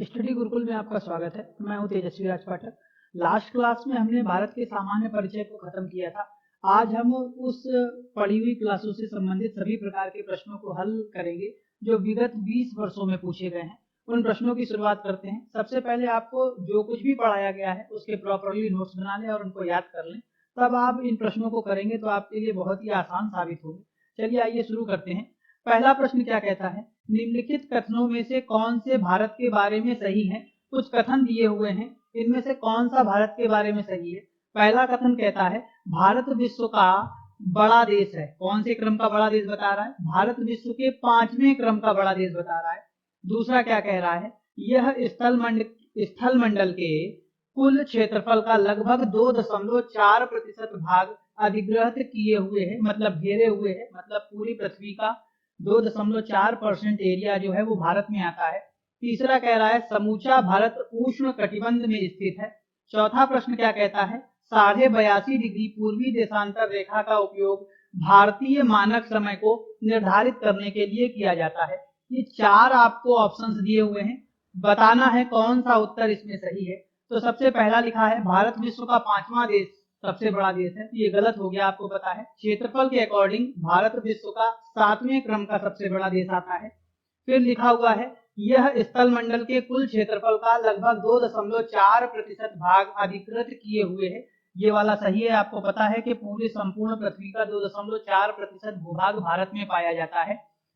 Study Gurukul में आपका स्वागत है। मैं हूं तेजस्वी राज पाठक। लास्ट क्लास में हमने भारत के सामान्य परिचय को खत्म किया था। आज हम उस पढ़ी हुई क्लासों से संबंधित सभी प्रकार के प्रश्नों को हल करेंगे जो विगत 20 वर्षों में पूछे गए हैं। उन प्रश्नों की शुरुआत करते हैं। सबसे पहले आपको जो कुछ भी पढ़ाया गया है उसके प्रॉपरली नोट्स बना लें और उनको याद कर लें, तब आप इन प्रश्नों को करेंगे तो आपके लिए बहुत ही आसान साबित होगी। चलिए आइए शुरू करते हैं। पहला प्रश्न क्या कहता है, निम्नलिखित कथनों में से कौन से भारत के बारे में सही है। कुछ कथन दिए हुए हैं, इनमें से कौन सा भारत के बारे में सही है। पहला कथन कहता है भारत विश्व का बड़ा देश है। कौन से क्रम का बड़ा देश बता रहा है? भारत विश्व के 5वें क्रम का बड़ा देश बता रहा है। दूसरा क्या कह रहा है, यह स्थल मंडल के कुल क्षेत्रफल का लगभग 2.4% भाग अधिग्रहित किए हुए है, मतलब घेरे हुए है, मतलब पूरी पृथ्वी का 2.4% एरिया जो है वो भारत में आता है। तीसरा कह रहा है समूचा भारत उष्ण कटिबंध में स्थित है। चौथा प्रश्न क्या कहता है, 82.5 डिग्री पूर्वी देशांतर रेखा का उपयोग भारतीय मानक समय को निर्धारित करने के लिए किया जाता है। ये चार आपको ऑप्शंस दिए हुए हैं, बताना है कौन सा उत्तर इसमें सही है। तो सबसे पहला लिखा है भारत विश्व का 5वां देश सबसे बड़ा देश है, ये गलत हो गया, आपको पता है। क्षेत्रफल के अकॉर्डिंग भारत विश्व का 7वें क्रम का सबसे बड़ा देश आता है। फिर लिखा हुआ है यह स्थल मंडल के कुल क्षेत्रफल का लगभग 2.4% भाग अधिकृत किए हुए है, ये वाला सही है। आपको पता है कि पूरे संपूर्ण पृथ्वी का 2.4% भूभाग भारत में पाया जाता है।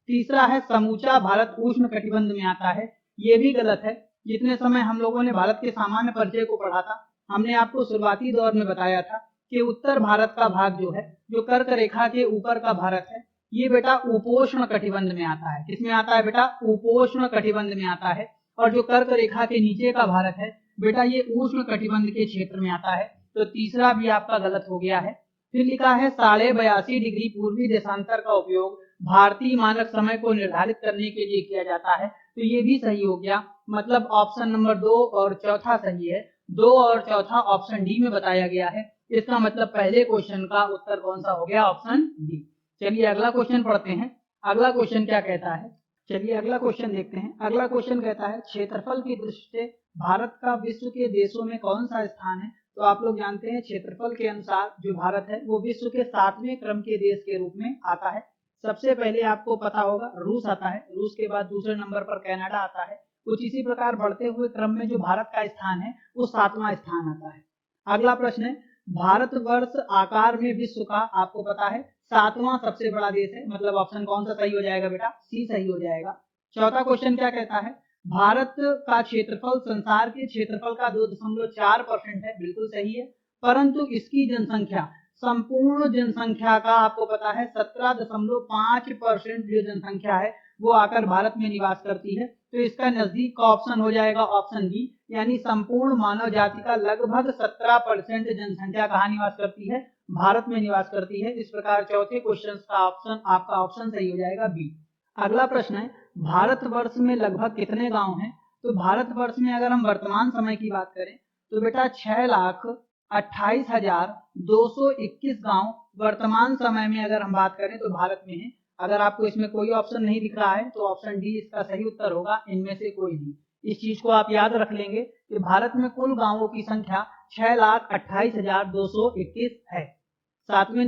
तीसरा है समूचा भारत उष्ण कटिबंध में आता है, ये भी गलत है। जितने समय हम लोगों ने भारत के सामान्य परिचय को पढ़ा था, हमने आपको शुरुआती दौर में बताया था कि उत्तर भारत का भाग जो है, जो कर्क रेखा के ऊपर का भारत है, ये बेटा उपोष्ण कटिबंध में आता है। किसमें आता है बेटा? उपोष्ण कटिबंध में आता है। और जो कर्क रेखा के नीचे का भारत है बेटा, ये उष्ण कटिबंध के क्षेत्र में आता है। तो तीसरा भी आपका गलत हो गया है। फिर लिखा है 82.5 डिग्री पूर्वी देशांतर का उपयोग भारतीय मानक समय को निर्धारित करने के लिए किया जाता है, तो ये भी सही हो गया। मतलब ऑप्शन नंबर 2 और चौथा सही है। 2 और चौथा ऑप्शन डी में बताया गया है। इसका मतलब पहले क्वेश्चन का उत्तर कौन सा हो गया? Option D. चलिए अगला क्वेश्चन पढ़ते हैं। अगला क्वेश्चन क्या कहता है, चलिए अगला क्वेश्चन देखते हैं। अगला क्वेश्चन कहता है क्षेत्रफल की दृष्टि से भारत का विश्व के देशों में कौन सा स्थान है। तो आप लोग जानते हैं क्षेत्रफल के अनुसार जो भारत है वो विश्व के 7वें क्रम के देश के रूप में आता है। सबसे पहले आपको पता होगा रूस आता है, रूस के बाद दूसरे नंबर पर कनाडा आता है। कुछ इसी प्रकार बढ़ते हुए क्रम में जो भारत का स्थान है वो 7वां स्थान आता है। अगला प्रश्न है भारतवर्ष आकार में विश्व का, आपको पता है, 7वां सबसे बड़ा देश है। मतलब ऑप्शन कौन सा सही हो जाएगा बेटा? सी सही हो जाएगा। चौथा क्वेश्चन क्या कहता है, भारत का क्षेत्रफल संसार के क्षेत्रफल का 2.4% है, बिल्कुल सही है। परंतु इसकी जनसंख्या संपूर्ण जनसंख्या का आपको पता है 17.5% जो जनसंख्या है वो आकर भारत में निवास करती है। तो इसका नजदीक का ऑप्शन हो जाएगा ऑप्शन बी, यानी संपूर्ण मानव जाति का लगभग 17% जनसंख्या कहाँ निवास करती है? भारत में निवास करती है। इस प्रकार चौथे क्वेश्चन का ऑप्शन आपका ऑप्शन सही हो जाएगा बी। अगला प्रश्न है भारतवर्ष में लगभग कितने गांव हैं। तो भारतवर्ष में अगर हम वर्तमान समय की बात करें तो बेटा 6,28,221 गांव वर्तमान समय में अगर हम बात करें तो भारत में है। अगर आपको इसमें कोई ऑप्शन नहीं दिख रहा है तो ऑप्शन डी इसका सही उत्तर होगा, इनमें से कोई नहीं। इस चीज को आप याद रख लेंगे कि भारत में कुल गांवों की संख्या 6,28,221 है।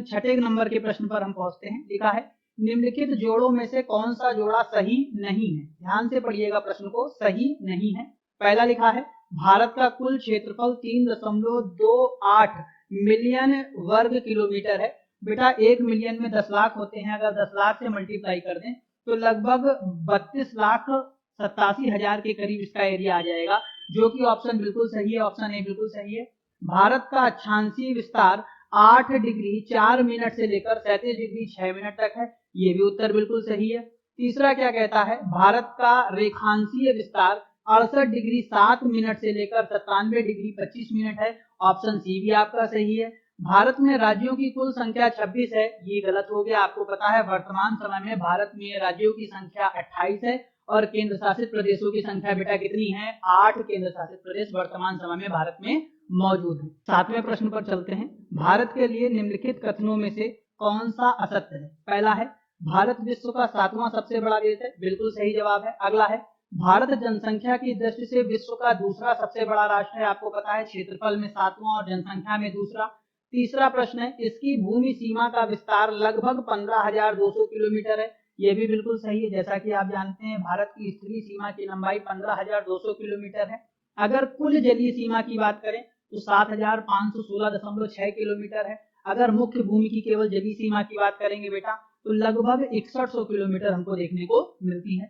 छठे नंबर के प्रश्न पर हम पहुंचते हैं। लिखा है निम्नलिखित जोड़ों में से कौन सा जोड़ा सही नहीं है। ध्यान से पढ़िएगा प्रश्न को, सही नहीं है। पहला लिखा है भारत का कुल क्षेत्रफल 3.28 मिलियन वर्ग किलोमीटर है। बेटा 1 मिलियन में 10 लाख होते हैं, अगर 10 लाख से मल्टीप्लाई कर दें तो लगभग 32,87,000 के करीब इसका एरिया आ जाएगा, जो कि ऑप्शन बिल्कुल सही है, ऑप्शन ए बिल्कुल सही है। भारत का अक्षांशीय विस्तार 8 डिग्री 4 मिनट से लेकर 37 डिग्री 6 मिनट तक है, ये भी उत्तर बिल्कुल सही है। तीसरा क्या कहता है, भारत का रेखांशीय विस्तार 68 डिग्री 7 मिनट से लेकर 97 डिग्री 25 मिनट है, ऑप्शन सी भी आपका सही है। भारत में राज्यों की कुल संख्या 26 है, ये गलत हो गया। आपको पता है वर्तमान समय में भारत में राज्यों की संख्या 28 है और केंद्र शासित प्रदेशों की संख्या बेटा कितनी है? 8 केंद्र शासित प्रदेश वर्तमान समय में भारत में मौजूद है। 7वें प्रश्न पर चलते हैं। भारत के लिए निम्नलिखित कथनों में से कौन सा असत्य है। पहला है भारत विश्व का 7वां सबसे बड़ा देश है, बिल्कुल सही जवाब है। अगला है भारत जनसंख्या की दृष्टि से विश्व का दूसरा सबसे बड़ा राष्ट्र है, आपको पता है, क्षेत्रफल में 7वां और जनसंख्या में दूसरा। तीसरा प्रश्न है, इसकी भूमि सीमा का विस्तार लगभग 15,200 किलोमीटर है। ये भी बिल्कुल सही है। जैसा कि आप जानते हैं, भारत की स्थलीय सीमा की लंबाई 15,200 किलोमीटर है। अगर कुल जलीय सीमा की बात करें तो 7,516.6 किलोमीटर है। अगर मुख्य भूमि की केवल जलीय सीमा की बात करेंगे बेटा तो लगभग 6100 किलोमीटर हमको देखने को मिलती है।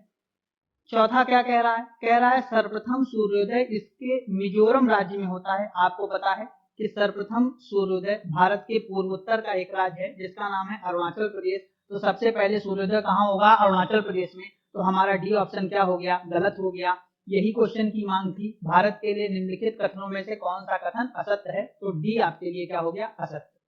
चौथा क्या कह रहा है? कह रहा है सर्वप्रथम सूर्योदय इसके मिजोरम राज्य में होता है। आपको पता है कि सर्वप्रथम सूर्योदय भारत के पूर्वोत्तर का एक राज्य है जिसका नाम है अरुणाचल प्रदेश। तो सबसे पहले सूर्योदय कहाँ होगा? अरुणाचल प्रदेश में। तो हमारा डी ऑप्शन क्या हो गया? गलत हो गया। यही क्वेश्चन की मांग थी, भारत के लिए निम्नलिखित कथनों में से कौन सा कथन असत्य है? तो डी आपके लिए क्या हो गया? असत्य।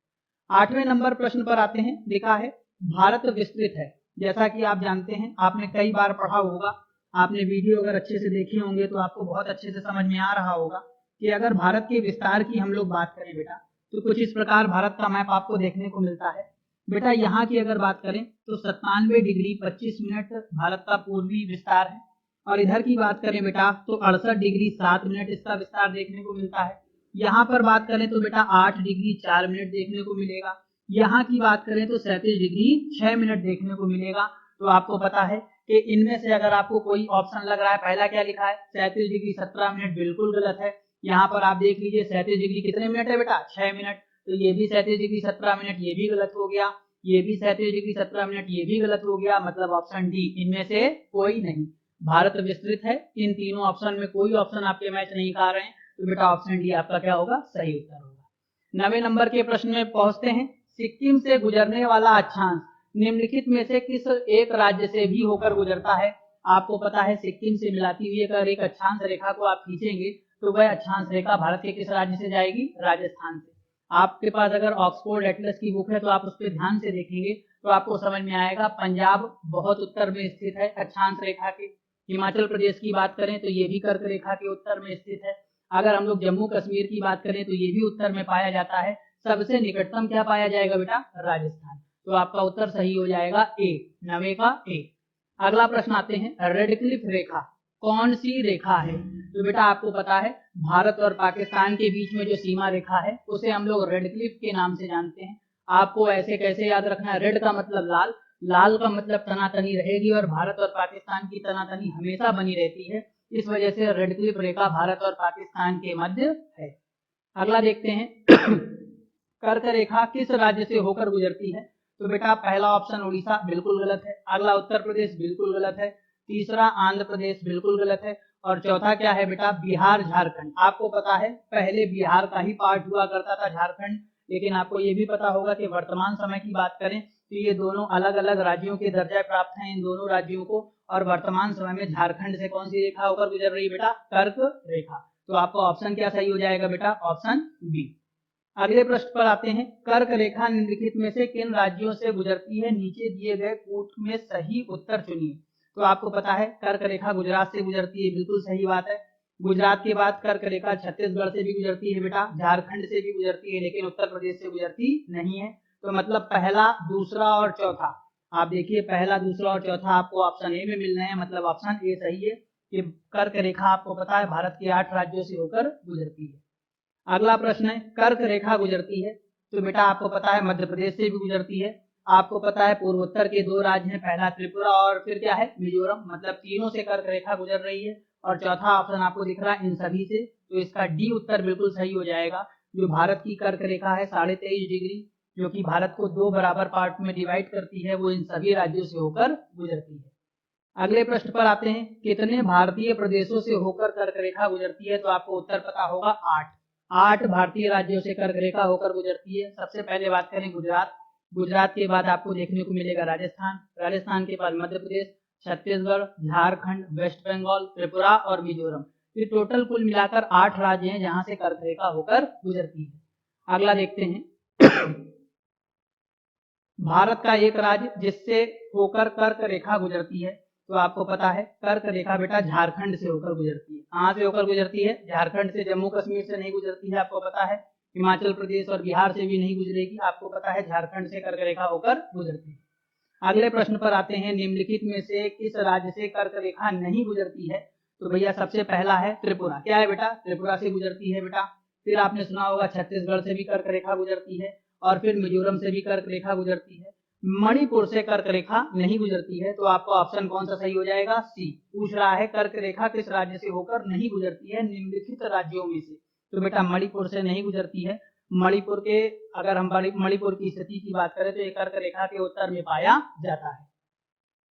8वें नंबर प्रश्न पर आते हैं। लिखा है भारत विस्तृत है। जैसा कि आप जानते हैं, आपने कई बार पढ़ा होगा, आपने वीडियो अगर अच्छे से देखे होंगे तो आपको बहुत अच्छे से समझ में आ रहा होगा कि अगर भारत के विस्तार की हम लोग बात करें बेटा तो कुछ इस प्रकार भारत का मैप आपको देखने को मिलता है। बेटा यहाँ की अगर बात करें तो 97 डिग्री 25 मिनट भारत का पूर्वी विस्तार है, और इधर की बात करें बेटा तो 68 डिग्री 7 मिनट इसका विस्तार देखने को मिलता है। यहाँ पर बात करें तो बेटा 8 डिग्री 4 मिनट देखने को मिलेगा। यहाँ की बात करें तो 37 डिग्री 6 मिनट देखने को मिलेगा। तो आपको पता है कि इनमें से अगर आपको कोई ऑप्शन लग रहा है, पहला क्या लिखा है? 37 डिग्री 17 मिनट, बिल्कुल गलत है। यहाँ पर आप देख लीजिए 37 डिग्री कितने मिनट है बेटा? 6 मिनट। तो ये भी 37 डिग्री 17 मिनट, ये भी गलत हो गया। ये भी 37 डिग्री 17 मिनट, ये भी गलत हो गया। मतलब ऑप्शन डी, इनमें से कोई नहीं। भारत विस्तृत है, इन तीनों ऑप्शन में कोई ऑप्शन आपके मैच नहीं खा रहे हैं। तो बेटा ऑप्शन डी आपका क्या होगा? सही उत्तर होगा। 9वें नंबर के प्रश्न में पहुंचते हैं। सिक्किम से गुजरने वाला अक्षांश निम्नलिखित में से किस एक राज्य से भी होकर गुजरता है? आपको पता है सिक्किम से मिलाती हुई अगर एक अक्षांश रेखा को आप खींचेंगे तो वह अक्षांश रेखा भारत के किस राज्य से जाएगी? राजस्थान से। आपके पास अगर ऑक्सफोर्ड एटलस की बुक है तो आप उस पर ध्यान से देखेंगे तो आपको समझ में आएगा पंजाब बहुत उत्तर में स्थित है अक्षांश रेखा के। हिमाचल प्रदेश की बात करें तो ये भी कर्क रेखा के उत्तर में स्थित है। अगर हम लोग जम्मू कश्मीर की बात करें तो ये भी उत्तर में पाया जाता है। सबसे निकटतम क्या पाया जाएगा बेटा? राजस्थान। तो आपका उत्तर सही हो जाएगा ए, 9वें का ए। अगला प्रश्न आते हैं, रेडक्लिफ रेखा कौन सी रेखा है? तो बेटा आपको पता है भारत और पाकिस्तान के बीच में जो सीमा रेखा है उसे हम लोग रेडक्लिफ के नाम से जानते हैं। आपको ऐसे कैसे याद रखना है? रेड का मतलब लाल, लाल का मतलब तनातनी रहेगी, और भारत और पाकिस्तान की तनातनी हमेशा बनी रहती है। इस वजह से रेडक्लिफ रेखा भारत और पाकिस्तान के मध्य है। अगला देखते हैं कर्क रेखा किस राज्य से होकर गुजरती है? तो बेटा पहला ऑप्शन उड़ीसा, बिल्कुल गलत है। अगला उत्तर प्रदेश, बिल्कुल गलत है। तीसरा आंध्र प्रदेश, बिल्कुल गलत है। और चौथा क्या है बेटा? बिहार झारखंड। आपको पता है पहले बिहार का ही पार्ट हुआ करता था झारखंड, लेकिन आपको ये भी पता होगा कि वर्तमान समय की बात करें तो ये दोनों अलग अलग राज्यों के दर्जा प्राप्त हैं इन दोनों राज्यों को। और वर्तमान समय में झारखंड से कौन सी रेखा होकर गुजर रही है बेटा? कर्क रेखा। तो आपका ऑप्शन क्या सही हो जाएगा बेटा? Option B. अगले प्रश्न पर आते हैं, कर्क रेखा निम्नलिखित में से किन राज्यों से गुजरती है? नीचे दिए गए कूट में सही उत्तर चुनिए। तो आपको पता है कर्क रेखा गुजरात से गुजरती है, बिल्कुल सही बात है। गुजरात के बाद कर्क रेखा छत्तीसगढ़ से भी गुजरती है बेटा, झारखंड से भी गुजरती है, लेकिन उत्तर प्रदेश से गुजरती नहीं है। तो मतलब पहला, दूसरा और चौथा, आप देखिए पहला, दूसरा और चौथा आपको ऑप्शन ए में मिल रहे हैं। मतलब ऑप्शन ए सही है कि कर्क रेखा आपको पता है भारत के 8 राज्यों से होकर गुजरती है। अगला प्रश्न है, कर्क रेखा गुजरती है तो बेटा आपको पता है मध्य प्रदेश से भी गुजरती है। आपको पता है पूर्वोत्तर के 2 राज्य हैं, पहला त्रिपुरा और फिर क्या है? मिजोरम। मतलब तीनों से कर्क रेखा गुजर रही है। और चौथा ऑप्शन आपको दिख रहा है इन सभी से, तो इसका डी उत्तर बिल्कुल सही हो जाएगा। जो भारत की कर्क रेखा है 23.5 डिग्री, जो कि भारत को 2 बराबर पार्ट में डिवाइड करती है, वो इन सभी राज्यों से होकर गुजरती है। अगले प्रश्न पर आते हैं, कितने भारतीय प्रदेशों से होकर कर्क रेखा गुजरती है? तो आपको उत्तर पता होगा 8 भारतीय राज्यों से कर्क रेखा होकर गुजरती है। सबसे पहले बात करें गुजरात, गुजरात के बाद आपको देखने को मिलेगा राजस्थान, राजस्थान के बाद मध्य प्रदेश, छत्तीसगढ़, झारखंड, वेस्ट बंगाल, त्रिपुरा और मिजोरम। ये टोटल कुल मिलाकर 8 राज्य हैं जहां से कर्क रेखा होकर गुजरती है। अगला देखते हैं भारत का एक राज्य जिससे होकर कर्क रेखा गुजरती है। तो आपको पता है कर्क रेखा बेटा झारखंड से होकर गुजरती है। कहां से होकर गुजरती है? झारखंड से। जम्मू कश्मीर से नहीं गुजरती है, आपको पता है। हिमाचल प्रदेश और बिहार से भी नहीं गुजरेगी, आपको पता है। झारखंड से कर्क रेखा होकर गुजरती है। अगले प्रश्न पर आते हैं, निम्नलिखित में से किस राज्य से कर्क रेखा नहीं गुजरती है? तो भैया सबसे पहला है त्रिपुरा। क्या है बेटा? त्रिपुरा से गुजरती है बेटा। फिर आपने सुना होगा छत्तीसगढ़ से भी कर्क रेखा गुजरती है, और फिर मिजोरम से भी कर्क रेखा गुजरती है। मणिपुर से कर्क रेखा नहीं गुजरती है, तो आपका ऑप्शन कौन सा सही हो जाएगा? सी। पूछ रहा है कर्क रेखा किस राज्य से होकर नहीं गुजरती है निम्नलिखित राज्यों में से? तो बेटा मणिपुर से नहीं गुजरती है। मणिपुर के, अगर हम मणिपुर की स्थिति की बात करें तो ये कर्क रेखा के उत्तर में पाया जाता है।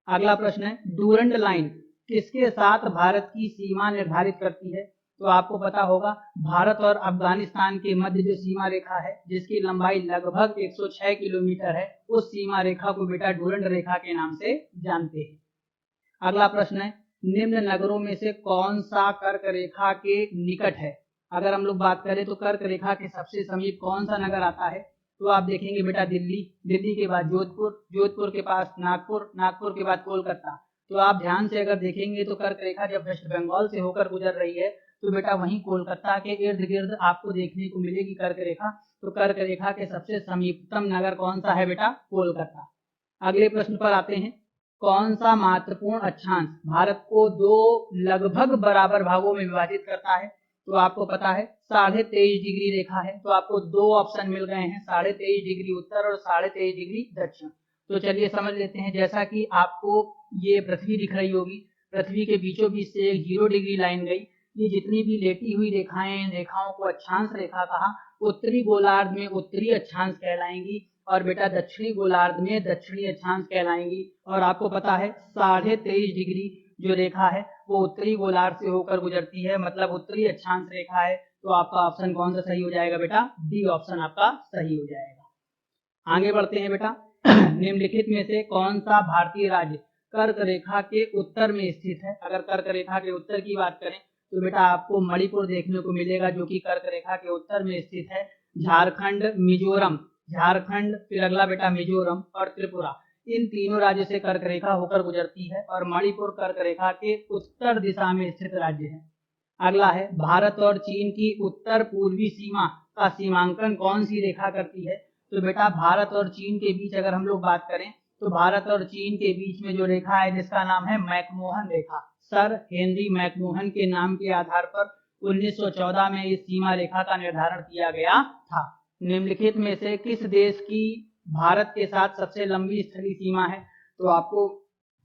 अगला प्रश्न है, डूरंड लाइन किसके साथ भारत की सीमा निर्धारित करती है? तो आपको पता होगा भारत और अफगानिस्तान के मध्य जो सीमा रेखा है, जिसकी लंबाई लगभग 106 किलोमीटर है, उस सीमा रेखा को बेटा डूरंड रेखा के नाम से जानते हैं। अगला प्रश्न है, निम्न नगरों में से कौन सा कर्क रेखा के निकट है? अगर हम लोग बात करें तो कर्क रेखा के सबसे समीप कौन सा नगर आता है? तो आप देखेंगे बेटा दिल्ली, दिल्ली के बाद जोधपुर, जोधपुर के पास नागपुर, नागपुर के बाद कोलकाता। तो आप ध्यान से अगर देखेंगे तो कर्क रेखा जब वेस्ट बंगाल से होकर गुजर रही है तो बेटा वहीं कोलकाता के इर्द गिर्द आपको देखने को मिलेगी कर्क रेखा। तो कर्क रेखा के सबसे समीपतम नगर कौन सा है बेटा? कोलकाता। अगले प्रश्न पर आते हैं, कौन सा महत्वपूर्ण अक्षांश भारत को दो लगभग बराबर भागों में विभाजित करता है? तो आपको पता है 23.5 डिग्री रेखा है। तो आपको दो ऑप्शन मिल गए हैं, 23.5 डिग्री उत्तर और 23.5 डिग्री दक्षिण। तो चलिए समझ लेते हैं। जैसा कि आपको ये पृथ्वी दिख रही होगी, पृथ्वी के बीचों बीच से एक 0 डिग्री लाइन गई। ये जितनी भी लेटी हुई रेखाएं, इन रेखाओं को अक्षांश रेखा कहा। उत्तरी गोलार्ध में उत्तरी अक्षांश कहलाएंगी और बेटा दक्षिणी गोलार्ध में दक्षिणी अक्षांश कहलाएंगी। और आपको पता है 23.5 डिग्री जो रेखा है वो उत्तरी गोलार्ध से होकर गुजरती है, मतलब उत्तरी अक्षांश रेखा है। तो आपका ऑप्शन कौन सा सही हो जाएगा बेटा? डी ऑप्शन आपका सही हो जाएगा। आगे बढ़ते हैं बेटा, निम्नलिखित में से कौन सा भारतीय राज्य कर्क रेखा के उत्तर में स्थित है? अगर कर्क रेखा के उत्तर की बात करें तो बेटा आपको मणिपुर देखने को मिलेगा जो कि कर्क रेखा के उत्तर में स्थित है। झारखंड, मिजोरम, झारखंड, फिर अगला बेटा मिजोरम और त्रिपुरा, इन तीनों राज्यों से कर्क रेखा होकर गुजरती है और मणिपुर कर्क रेखा के उत्तर दिशा में स्थित राज्य है। अगला है, भारत और चीन की उत्तर पूर्वी सीमा का सीमांकन कौन सी रेखा करती है? तो बेटा भारत और चीन के बीच अगर हम लोग बात करें तो भारत और चीन के बीच में जो रेखा है जिसका नाम है मैकमोहन रेखा, सर हेनरी मैकमोहन के नाम के आधार पर 1914 में इस सीमा रेखा का निर्धारण किया गया था। निम्नलिखित में से किस देश की भारत के साथ सबसे लंबी स्थलीय सीमा है? तो आपको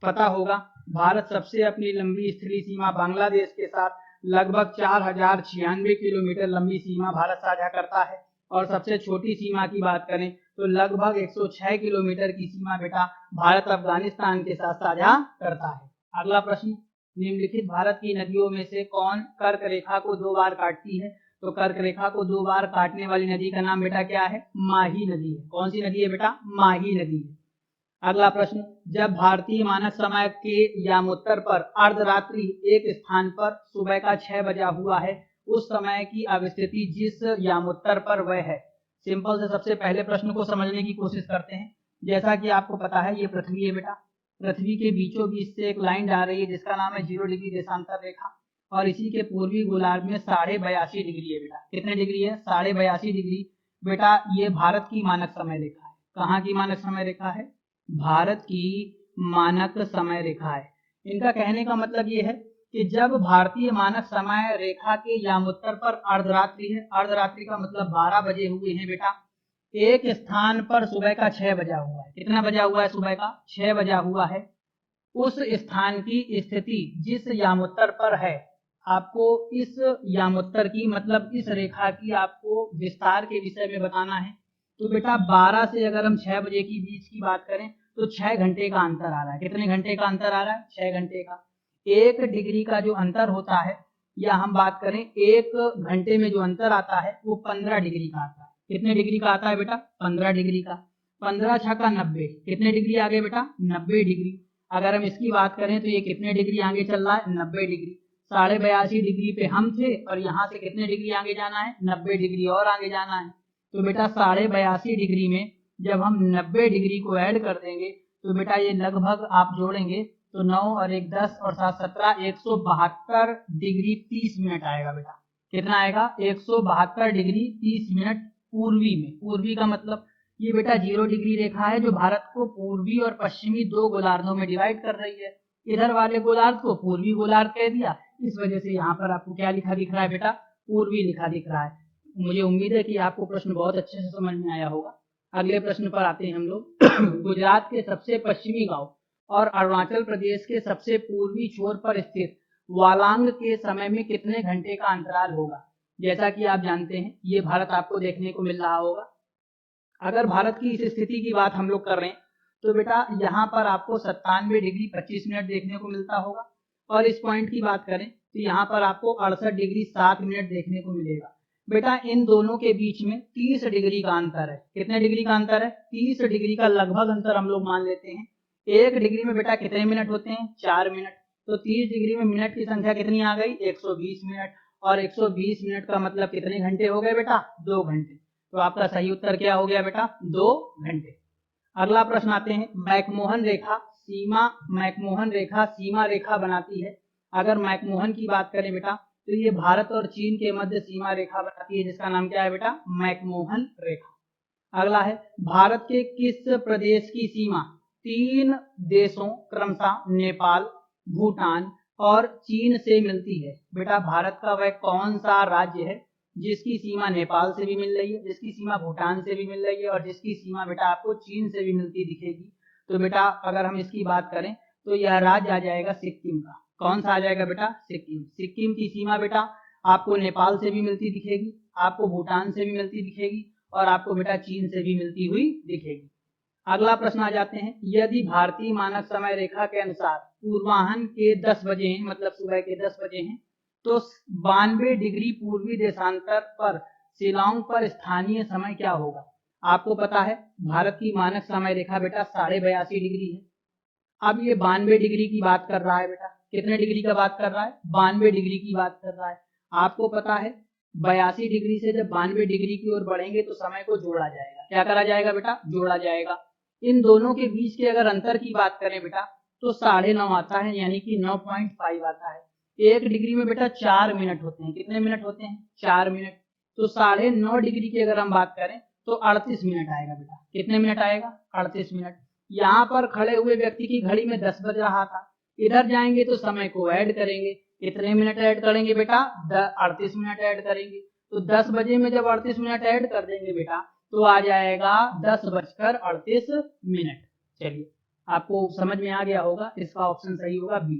पता होगा भारत सबसे अपनी लंबी स्थलीय सीमा बांग्लादेश के साथ लगभग 4096 किलोमीटर लंबी सीमा भारत साझा करता है। और सबसे छोटी सीमा की बात करें तो लगभग 106 किलोमीटर की सीमा बेटा भारत अफगानिस्तान के साथ साझा करता है। अगला प्रश्न, निम्नलिखित भारत की नदियों में से कौन कर्क रेखा को 2 बार काटती है? तो कर्क रेखा को 2 बार काटने वाली नदी का नाम बेटा क्या है? माही नदी है। कौन सी नदी है बेटा? माही नदी है। अगला प्रश्न, जब भारतीय मानक समय के यामोत्तर पर अर्धरात्रि एक स्थान पर सुबह का 6 बजा हुआ है, उस समय की अवस्थिति जिस यामोत्तर पर वह है। सिंपल से सबसे पहले प्रश्न को समझने की कोशिश करते हैं। जैसा कि आपको पता है ये पृथ्वी है बेटा, पृथ्वी के बीचों बीच से एक लाइन जा रही है जिसका नाम है 0 डिग्री देशांतर रेखा, और इसी के पूर्वी गोलार्ध में 82.5 डिग्री है बेटा। कितने डिग्री है? 82.5 डिग्री। बेटा ये भारत की मानक समय रेखा है। कहाँ की मानक समय रेखा है? भारत की मानक समय रेखा है। इनका कहने का मतलब ये है कि जब भारतीय मानक समय रेखा के यामोत्तर पर अर्धरात्रि है, अर्धरात्रि का मतलब 12 बजे हुए हैं बेटा, एक स्थान पर सुबह का 6 बजा हुआ है। कितना बजा हुआ है? सुबह का 6 बजा हुआ है। उस स्थान की स्थिति जिस यामोत्तर पर है, आपको इस यामोत्तर की मतलब इस रेखा की आपको विस्तार के विषय में बताना है। तो बेटा 12 से अगर हम 6 बजे की बीच की बात करें तो 6 घंटे का अंतर आ रहा है। कितने घंटे का अंतर आ रहा है? 6 घंटे का। 1 डिग्री का जो अंतर होता है, या हम बात करें 1 घंटे में जो अंतर आता है वो 15 डिग्री का आता है। कितने डिग्री का आता है बेटा? 15 डिग्री का। 15 छक्का 90, कितने डिग्री आगे बेटा? 90 डिग्री। अगर हम इसकी बात करें तो ये कितने डिग्री आगे चल रहा है? 90 डिग्री। 82.5 डिग्री पे हम थे और यहाँ से कितने डिग्री आगे जाना है? 90 डिग्री और आगे जाना है। तो बेटा 82.5 डिग्री में जब हम 90 डिग्री को ऐड कर देंगे तो बेटा ये लगभग आप जोड़ेंगे तो 9 और 1 10 और 7 17, 172 डिग्री 30 मिनट आएगा बेटा। कितना आएगा? 172 डिग्री 30 मिनट पूर्वी में। पूर्वी का मतलब ये बेटा 0 डिग्री रेखा है जो भारत को पूर्वी और पश्चिमी 2 गोलार्धों में डिवाइड कर रही है। इधर वाले गोलार्ध को पूर्वी गोलार्ध कह दिया, इस वजह से यहाँ पर आपको क्या लिखा दिख रहा है बेटा, पूर्वी लिखा दिख रहा है। मुझे उम्मीद है कि आपको प्रश्न बहुत अच्छे से समझ में आया होगा। अगले प्रश्न पर आते हैं हम लोग। गुजरात के सबसे पश्चिमी गांव और अरुणाचल प्रदेश के सबसे पूर्वी छोर पर स्थित वालांग के समय में कितने घंटे का अंतराल होगा? जैसा कि आप जानते हैं ये भारत आपको देखने को मिल रहा होगा। अगर भारत की इस स्थिति की बात हम लोग कर रहे हैं तो बेटा यहाँ पर आपको 97 डिग्री 25 मिनट देखने को मिलता होगा, और इस पॉइंट की बात करें तो यहाँ पर आपको 68 डिग्री 7 मिनट देखने को मिलेगा। बेटा इन दोनों के बीच में 30 डिग्री का अंतर है। कितने डिग्री का अंतर है? 30 डिग्री का लगभग अंतर हम लोग मान लेते हैं। 1 डिग्री में बेटा कितने मिनट होते हैं? 4 मिनट। तो 30 डिग्री में मिनट की संख्या कितनी आ गई? 120 मिनट। और 120 मिनट का मतलब कितने घंटे हो गए बेटा? 2 घंटे। तो आपका सही उत्तर क्या हो गया बेटा? 2 घंटे। अगला प्रश्न आते हैं। मैकमोहन रेखा सीमा रेखा बनाती है। अगर मैकमोहन की बात करें बेटा तो ये भारत और चीन के मध्य सीमा रेखा बनाती है, जिसका नाम क्या है बेटा? मैकमोहन रेखा। अगला है, भारत के किस प्रदेश की सीमा 3 देशों क्रमशः नेपाल, भूटान और चीन से मिलती है? बेटा भारत का वह कौन सा राज्य है जिसकी सीमा नेपाल से भी मिल रही है, जिसकी सीमा भूटान से भी मिल रही है, और जिसकी सीमा बेटा आपको चीन से भी मिलती दिखेगी? तो बेटा अगर हम इसकी बात करें तो यह राज्य आ जाएगा सिक्किम का। कौन सा आ जाएगा बेटा? सिक्किम। सिक्किम की सीमा बेटा आपको नेपाल से भी मिलती दिखेगी, आपको भूटान से भी मिलती दिखेगी, और आपको बेटा चीन से भी मिलती हुई दिखेगी। अगला प्रश्न आ जाते हैं। यदि भारतीय मानक समय रेखा के अनुसार पूर्वाह्न के 10 बजे हैं, मतलब सुबह के 10 बजे हैं, तो 92 डिग्री पूर्वी देशांतर पर शिलांग पर स्थानीय समय क्या होगा? आपको पता है भारत की मानक समय रेखा बेटा 82.5 डिग्री है। अब ये 92 डिग्री की बात कर रहा है बेटा। कितने डिग्री का बात कर रहा है? 92 डिग्री की बात कर रहा है। आपको पता है 82 डिग्री से जब 92 डिग्री की ओर बढ़ेंगे तो समय को जोड़ा जाएगा। क्या करा जाएगा बेटा? जोड़ा जाएगा। इन दोनों के बीच के अगर अंतर की बात करें बेटा तो 9.5 आता है, यानी कि 9.5 आता है। 1 डिग्री में बेटा 4 मिनट होते हैं। कितने मिनट होते हैं? 4 मिनट। तो 9.5 डिग्री की अगर हम बात करें तो 38 मिनट आएगा बेटा। कितने मिनट आएगा? 38 मिनट। यहाँ पर खड़े हुए व्यक्ति की घड़ी में 10 बज रहा था, इधर जाएंगे तो समय को ऐड करेंगे। कितने मिनट ऐड करेंगे बेटा? 38 मिनट ऐड करेंगे। तो 10 बजे में जब 38 मिनट ऐड कर देंगे बेटा तो आ जाएगा 10:38। चलिए आपको समझ में आ गया होगा, इसका ऑप्शन सही होगा बी।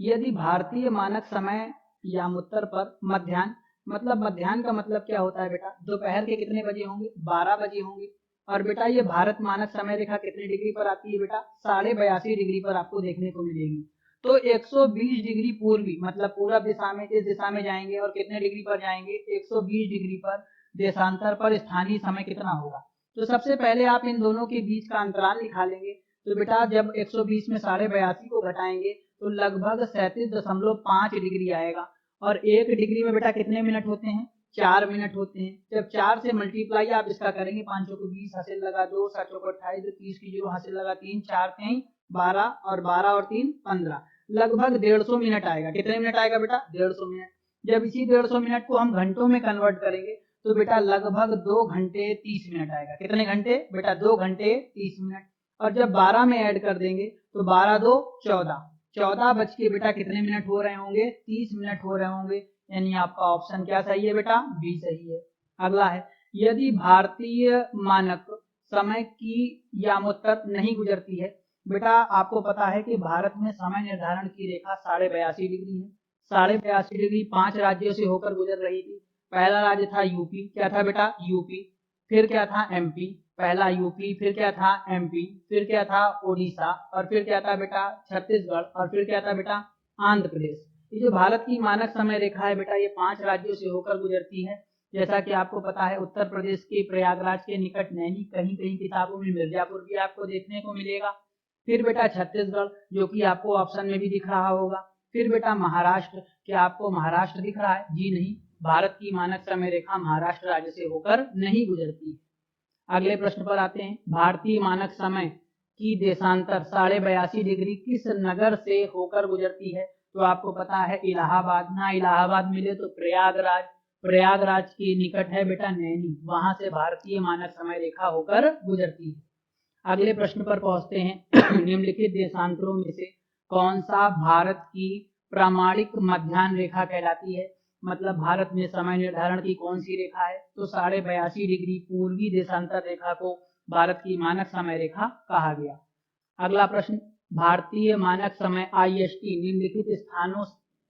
यदि भारतीय मानक समय यामोत्तर पर मध्याह्न, मतलब मध्याह्न का मतलब क्या होता है बेटा? दोपहर के कितने बजे होंगे? 12 बजे होंगे। और बेटा ये भारत मानक समय रेखा कितने डिग्री पर आती है बेटा? 82.5 डिग्री पर आपको देखने को मिलेगी। तो 120 डिग्री पूर्वी, मतलब पूरब दिशा में, इस दिशा में जाएंगे और कितने डिग्री पर जाएंगे? 120 डिग्री पर देशांतर पर स्थानीय समय कितना होगा? तो सबसे पहले आप इन दोनों के बीच का अंतराल निकालेंगे। तो बेटा जब 120 में 82.5 को घटाएंगे तो लगभग 37.5 डिग्री आएगा। और 1 डिग्री में बेटा कितने मिनट होते हैं? 4 मिनट होते हैं। जब 4 से मल्टीप्लाई आप इसका करेंगे, 5 को 20, हासिल लगा 2, 7 को 28, 30 की 0 हासिल लगा 3, 4 3 12, और 12 और 3 15, लगभग 150 मिनट आएगा। कितने मिनट आएगा बेटा? 150 मिनट। जब इसी 150 मिनट को हम घंटों में कन्वर्ट करेंगे तो बेटा लगभग 2 घंटे 30 मिनट आएगा। कितने घंटे बेटा? 2 घंटे 30 मिनट। और जब 12 में ऐड कर देंगे तो 12 2 14, 14 बज के बेटा कितने मिनट हो रहे होंगे? 30 मिनट हो रहे होंगे। यानी आपका ऑप्शन क्या सही है बेटा? बी सही है। अगला है, यदि भारतीय मानक समय की यामोत्तर नहीं गुजरती है। बेटा आपको पता है कि भारत में समय निर्धारण की रेखा 82.5 डिग्री है। 82.5 डिग्री 5 राज्यों से होकर गुजर रही थी। पहला राज्य था यूपी। क्या था बेटा? यूपी। फिर क्या था? एमपी। पहला यूपी, फिर क्या था? एमपी, फिर क्या था? ओडिशा, और फिर क्या था बेटा? छत्तीसगढ़, और फिर क्या था बेटा? आंध्र प्रदेश। ये जो भारत की मानक समय रेखा है बेटा ये 5 राज्यों से होकर गुजरती है। जैसा कि आपको पता है उत्तर प्रदेश के प्रयागराज के निकट नैनी, कहीं कहीं किताबों में मिर्जापुर भी आपको देखने को मिलेगा। फिर बेटा छत्तीसगढ़, जो कि आपको ऑप्शन में भी दिख रहा होगा। फिर बेटा महाराष्ट्र। क्या आपको महाराष्ट्र दिख रहा है? जी नहीं, भारत की मानक समय रेखा महाराष्ट्र राज्य से होकर नहीं गुजरती। अगले प्रश्न पर आते हैं। भारतीय मानक समय की देशांतर 82.5 डिग्री किस नगर से होकर गुजरती है? तो आपको पता है इलाहाबाद। ना इलाहाबाद मिले तो प्रयागराज। प्रयागराज के निकट है बेटा नैनी, वहां से भारतीय मानक समय रेखा होकर गुजरती है। अगले प्रश्न पर पहुंचते हैं। निम्नलिखित देशांतरों में से कौन सा भारत की प्रामाणिक मध्याह्न रेखा कहलाती है? मतलब भारत में समय निर्धारण की कौन सी रेखा है? तो 82.5 डिग्री पूर्वी देशांतर रेखा को भारत की मानक समय रेखा कहा गया। अगला प्रश्न, भारतीय मानक समय IST निम्नलिखित स्थानों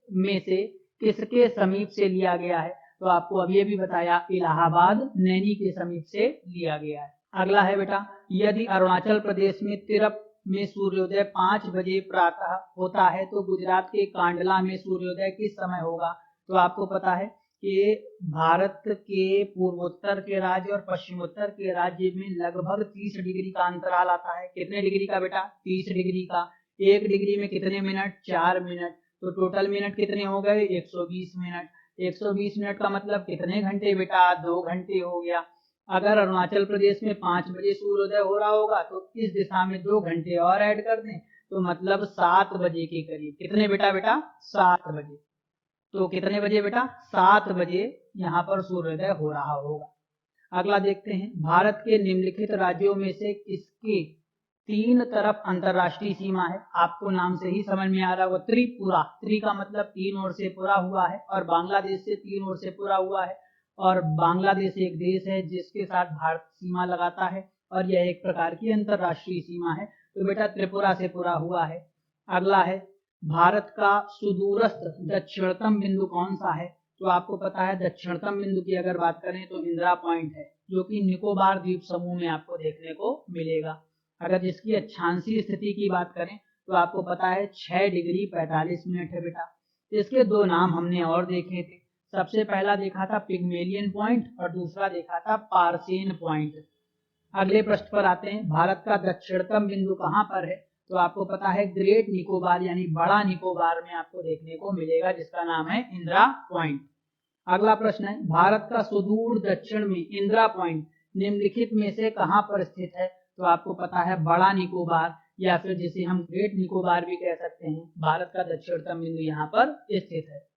में से किसके समीप से लिया गया है? तो आपको अभी भी बताया, इलाहाबाद नैनी के समीप से लिया गया है। अगला है बेटा, यदि अरुणाचल प्रदेश में तिरप में सूर्योदय 5 बजे प्रातः होता है तो गुजरात के कांडला में सूर्योदय किस समय होगा? तो आपको पता है कि भारत के पूर्वोत्तर के राज्य और पश्चिमोत्तर के राज्य में लगभग 30 डिग्री का अंतराल आता है। कितने डिग्री का बेटा? 30 डिग्री का। 1 डिग्री में कितने मिनट? 4 मिनट। तो टोटल मिनट कितने हो गए? 120 मिनट। 120 मिनट का मतलब कितने घंटे बेटा? 2 घंटे हो गया। अगर अरुणाचल प्रदेश में 5 बजे सूर्योदय हो रहा होगा तो इस दिशा में 2 घंटे और ऐड कर दें तो मतलब 7 बजे के करीब। कितने बेटा? 7 बजे। तो कितने बजे बेटा? 7 बजे यहाँ पर सूर्योदय हो रहा होगा। अगला देखते हैं, भारत के निम्नलिखित राज्यों में से किसके 3 तरफ अंतरराष्ट्रीय सीमा है? आपको नाम से ही समझ में आ रहा होगा, त्रिपुरा। त्रि का मतलब 3 ओर से पूरा हुआ है और बांग्लादेश से 3 ओर से पूरा हुआ है। और बांग्लादेश एक देश है जिसके साथ भारत सीमा लगाता है और यह एक प्रकार की अंतरराष्ट्रीय सीमा है। तो बेटा त्रिपुरा से पूरा हुआ है। अगला है, भारत का सुदूरस्थ दक्षिणतम बिंदु कौन सा है? तो आपको पता है दक्षिणतम बिंदु की अगर बात करें तो इंदिरा पॉइंट है, जो कि निकोबार द्वीप समूह में आपको देखने को मिलेगा। अगर जिसकी अक्षांशीय स्थिति की बात करें तो आपको पता है 6 डिग्री 45 मिनट है बेटा। इसके 2 नाम हमने और देखे थे। सबसे पहला देखा था पिग्मेलियन पॉइंट और दूसरा देखा था पार्सेन पॉइंट। अगले प्रश्न पर आते हैं, भारत का दक्षिणतम बिंदु कहाँ पर है? तो आपको पता है ग्रेट निकोबार यानी बड़ा निकोबार में आपको देखने को मिलेगा, जिसका नाम है इंदिरा पॉइंट। अगला प्रश्न है, भारत का सुदूर दक्षिण में इंदिरा पॉइंट निम्नलिखित में से कहां पर स्थित है? तो आपको पता है बड़ा निकोबार या फिर जिसे हम ग्रेट निकोबार भी कह सकते हैं। भारत का दक्षिणतम बिंदु यहाँ पर स्थित है।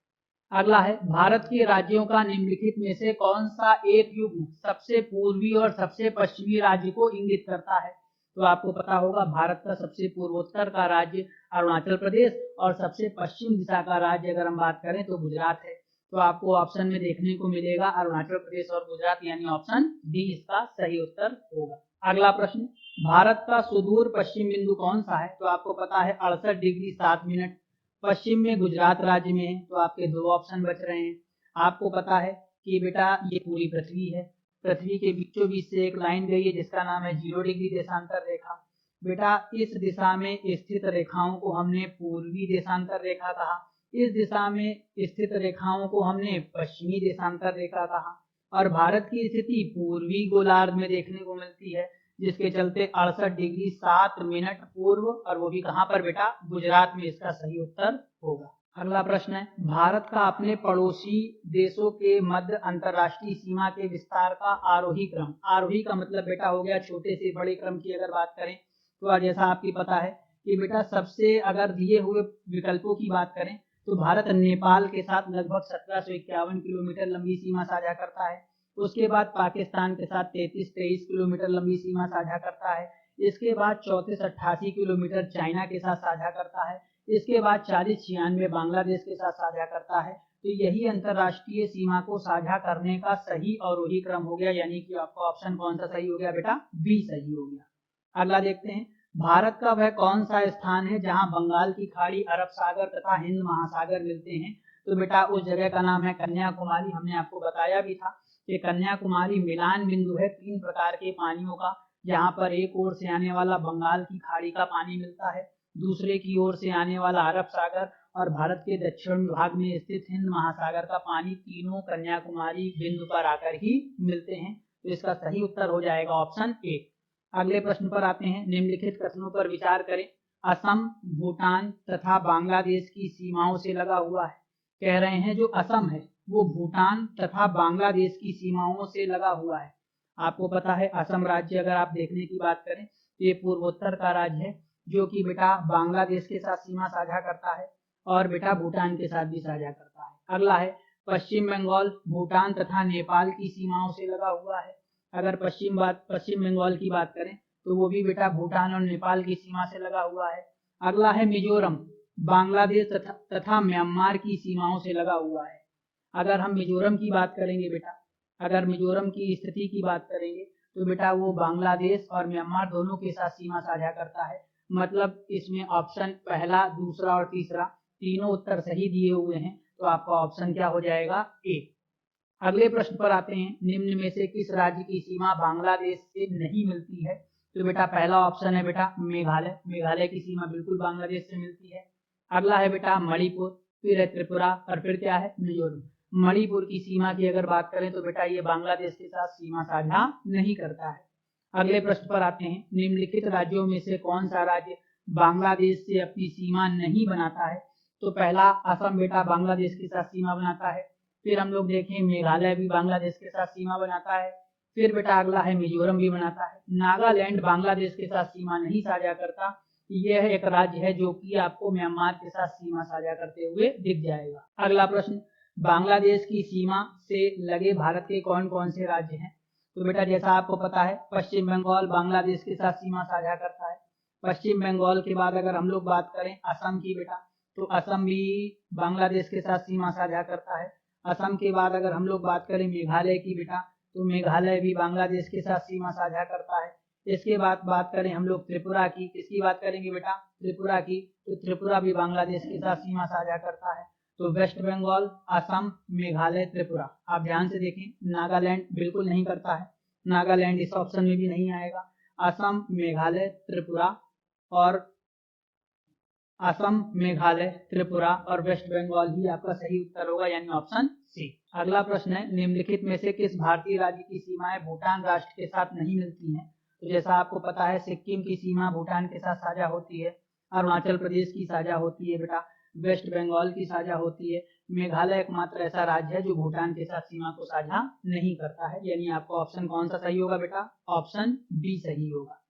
अगला है, भारत के राज्यों का निम्नलिखित में से कौन सा एक युग्म सबसे पूर्वी और सबसे पश्चिमी राज्य को इंगित करता है? तो आपको पता होगा भारत का सबसे पूर्वोत्तर का राज्य अरुणाचल प्रदेश और सबसे पश्चिम दिशा का राज्य अगर हम बात करें तो गुजरात है। तो आपको ऑप्शन में देखने को मिलेगा अरुणाचल प्रदेश और गुजरात, यानी ऑप्शन डी इसका सही उत्तर होगा। अगला प्रश्न, भारत का सुदूर पश्चिम बिंदु कौन सा है? तो आपको पता है 68 डिग्री 7 मिनट पश्चिम में गुजरात राज्य में है। तो आपके 2 ऑप्शन बच रहे हैं। आपको पता है कि बेटा ये पूरी पृथ्वी है, पृथ्वी के बीचों बीच से एक लाइन गई है जिसका नाम है 0 डिग्री देशांतर रेखा। बेटा इस दिशा में स्थित रेखाओं को हमने पूर्वी देशांतर रेखा कहा, इस दिशा में स्थित रेखाओं को हमने पश्चिमी देशांतर रेखा कहा। और भारत की स्थिति पूर्वी गोलार्ध में देखने को मिलती है, जिसके चलते 68 डिग्री 7 मिनट पूर्व, और वो भी कहां पर बेटा? गुजरात में इसका सही उत्तर होगा। अगला प्रश्न है, भारत का अपने पड़ोसी देशों के मध्य अंतरराष्ट्रीय सीमा के विस्तार का आरोही क्रम। आरोही का मतलब बेटा हो गया छोटे से बड़े क्रम की अगर बात करें तो जैसा आपकी पता है कि बेटा सबसे अगर दिए हुए विकल्पों की बात करें तो भारत नेपाल के साथ लगभग 1751 किलोमीटर लंबी सीमा साझा करता है। उसके बाद पाकिस्तान के साथ 33-23 किलोमीटर लंबी सीमा साझा करता है। इसके बाद 34-88 किलोमीटर चाइना के साथ साझा करता है। इसके बाद 40-96 बांग्लादेश के साथ साझा करता है। तो यही अंतरराष्ट्रीय सीमा को साझा करने का सही और वही क्रम हो गया, यानी कि आपका ऑप्शन कौन सा सही हो गया बेटा? बी सही हो गया। अगला देखते हैं, भारत का वह कौन सा स्थान है जहां बंगाल की खाड़ी, अरब सागर तथा हिंद महासागर मिलते हैं? तो बेटा उस जगह का नाम है कन्याकुमारी। हमने आपको बताया भी था कि कन्याकुमारी मिलान बिंदु है 3 प्रकार के पानियों का, जहां पर एक ओर से आने वाला बंगाल की खाड़ी का पानी मिलता है, दूसरे की ओर से आने वाला अरब सागर और भारत के दक्षिण भाग में स्थित हिंद महासागर का पानी, तीनों कन्याकुमारी बिंदु पर आकर ही मिलते हैं। तो इसका सही उत्तर हो जाएगा ऑप्शन ए। अगले प्रश्न पर आते हैं, निम्नलिखित कथनों पर विचार करें। असम भूटान तथा बांग्लादेश की सीमाओं से लगा हुआ है। कह रहे हैं जो असम है वो भूटान तथा बांग्लादेश की सीमाओं से लगा हुआ है। आपको पता है असम राज्य अगर आप देखने की बात करें तो ये पूर्वोत्तर का राज्य है, जो कि बेटा बांग्लादेश के साथ सीमा साझा करता है और बेटा भूटान के साथ भी साझा करता है। अगला है, पश्चिम बंगाल भूटान तथा नेपाल की सीमाओं से लगा हुआ है। अगर पश्चिम बंगाल की बात करें तो वो भी बेटा भूटान और नेपाल की सीमा से लगा हुआ है। अगला है मिजोरम, बांग्लादेश तथा म्यांमार की सीमाओं से लगा हुआ है। अगर हम मिजोरम की बात करेंगे बेटा, अगर मिजोरम की स्थिति की बात करेंगे तो बेटा वो बांग्लादेश और म्यांमार दोनों के साथ सीमा साझा करता है। मतलब इसमें ऑप्शन पहला, दूसरा और तीसरा तीनों उत्तर सही दिए हुए हैं, तो आपका ऑप्शन क्या हो जाएगा? ए। अगले प्रश्न पर आते हैं, निम्न में से किस राज्य की सीमा बांग्लादेश से नहीं मिलती है? तो बेटा पहला ऑप्शन है बेटा मेघालय, मेघालय की सीमा बिल्कुल बांग्लादेश से मिलती है। अगला है बेटा मणिपुर, फिर है त्रिपुरा और फिर क्या है? मिजोरम। मणिपुर की सीमा की अगर बात करें तो बेटा ये बांग्लादेश के साथ सीमा साझा नहीं करता है। अगले प्रश्न पर आते हैं, निम्नलिखित राज्यों में से कौन सा राज्य बांग्लादेश से अपनी सीमा नहीं बनाता है? तो पहला असम बेटा बांग्लादेश के साथ सीमा बनाता है। फिर हम लोग देखें मेघालय भी बांग्लादेश के साथ सीमा बनाता है। फिर बेटा अगला है मिजोरम भी बनाता है। नागालैंड बांग्लादेश के साथ सीमा नहीं साझा करता। यह एक राज्य है जो कि आपको म्यांमार के साथ सीमा साझा करते हुए दिख जाएगा। अगला प्रश्न, बांग्लादेश की सीमा से लगे भारत के कौन कौन से राज्य हैं? तो बेटा जैसा आपको पता है पश्चिम बंगाल बांग्लादेश के साथ सीमा साझा करता है। पश्चिम बंगाल के बाद अगर हम लोग बात करें असम की बेटा, तो असम भी बांग्लादेश के साथ सीमा साझा करता है। असम के बाद अगर हम लोग बात करें मेघालय की बेटा, तो मेघालय भी बांग्लादेश के साथ सीमा साझा करता है। इसके बाद बात करें हम लोग त्रिपुरा की, किसकी बात करेंगे बेटा? त्रिपुरा की, तो त्रिपुरा भी बांग्लादेश के साथ सीमा साझा करता है। तो वेस्ट बंगाल, असम, मेघालय, त्रिपुरा। आप ध्यान से देखें, नागालैंड बिल्कुल नहीं करता है, नागालैंड इस ऑप्शन में भी नहीं आएगा। असम, मेघालय, त्रिपुरा और असम, मेघालय, त्रिपुरा और वेस्ट बंगाल ही आपका सही उत्तर होगा, यानी ऑप्शन सी। अगला प्रश्न है, निम्नलिखित में से किस भारतीय राज्य की सीमाएं भूटान राष्ट्र के साथ नहीं मिलती हैं? तो जैसा आपको पता है सिक्किम की सीमा भूटान के साथ साझा होती है, अरुणाचल प्रदेश की साझा होती है बेटा, वेस्ट बंगाल की साझा होती है, मेघालय एकमात्र ऐसा राज्य है जो भूटान के साथ सीमा को साझा नहीं करता है, यानी आपका ऑप्शन कौन सा सही होगा बेटा? ऑप्शन बी सही होगा।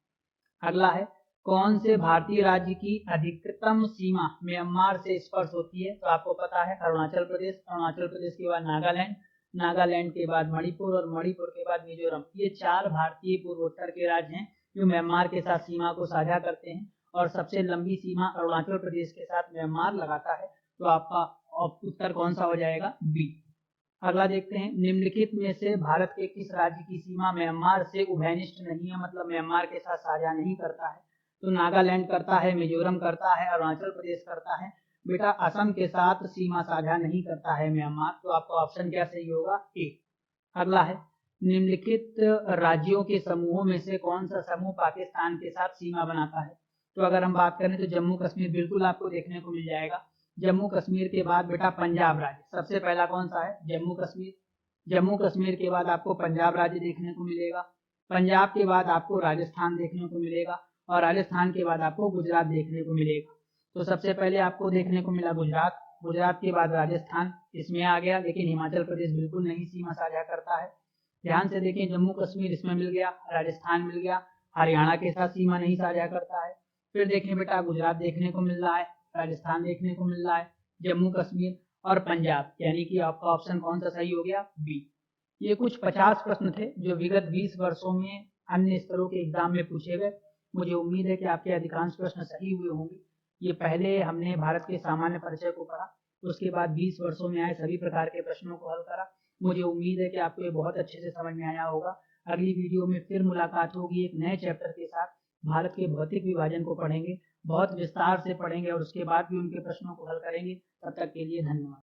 अगला है, कौन से भारतीय राज्य की अधिकतम सीमा म्यांमार से स्पर्श होती है? तो आपको पता है अरुणाचल प्रदेश, अरुणाचल प्रदेश के बाद नागालैंड, नागालैंड के बाद मणिपुर और मणिपुर के बाद मिजोरम। ये 4 भारतीय पूर्वोत्तर के राज्य हैं जो म्यांमार के साथ सीमा को साझा करते हैं और सबसे लंबी सीमा अरुणाचल प्रदेश के साथ म्यांमार लगाता है। तो आपका उत्तर कौन सा हो जाएगा? बी। अगला देखते हैं, निम्नलिखित में से भारत के किस राज्य की सीमा म्यांमार से उभयनिष्ठ नहीं है, मतलब म्यांमार के साथ साझा नहीं करता है? तो नागालैंड करता है, मिजोरम करता है, अरुणाचल प्रदेश करता है। बेटा असम के साथ सीमा साझा नहीं करता है म्यांमार, तो आपका ऑप्शन क्या सही होगा? ए। अगला है, निम्नलिखित राज्यों के समूहों में से कौन सा समूह पाकिस्तान के साथ सीमा बनाता है? तो अगर हम बात करें तो जम्मू कश्मीर बिल्कुल आपको देखने को मिल जाएगा। जम्मू कश्मीर के बाद बेटा पंजाब राज्य, सबसे पहला कौन सा है? जम्मू कश्मीर। जम्मू कश्मीर के बाद आपको पंजाब राज्य देखने को मिलेगा। पंजाब के बाद आपको राजस्थान देखने को मिलेगा और राजस्थान के बाद आपको गुजरात देखने को मिलेगा। तो सबसे पहले आपको देखने को मिला गुजरात, गुजरात के बाद राजस्थान इसमें आ गया, लेकिन हिमाचल प्रदेश बिल्कुल नहीं सीमा साझा करता है। ध्यान से देखें, जम्मू कश्मीर इसमें मिल गया, राजस्थान मिल गया, हरियाणा के साथ सीमा नहीं साझा करता है। फिर देखें बेटा गुजरात देखने को मिल रहा है, राजस्थान देखने को मिल रहा है, जम्मू कश्मीर और पंजाब, यानी कि आपका ऑप्शन कौन सा सही हो गया? बी। ये कुछ 50 प्रश्न थे जो विगत 20 वर्षों में अन्य स्तरों के एग्जाम में पूछे गए। मुझे उम्मीद है कि आपके अधिकांश प्रश्न सही हुए होंगे। ये पहले हमने भारत के सामान्य परिचय को पढ़ा, उसके बाद 20 वर्षों में आए सभी प्रकार के प्रश्नों को हल करा। मुझे उम्मीद है कि आपको ये बहुत अच्छे से समझ में आया होगा। अगली वीडियो में फिर मुलाकात होगी एक नए चैप्टर के साथ। भारत के भौतिक विभाजन को पढ़ेंगे, बहुत विस्तार से पढ़ेंगे और उसके बाद भी उनके प्रश्नों को हल करेंगे। तब तक के लिए धन्यवाद।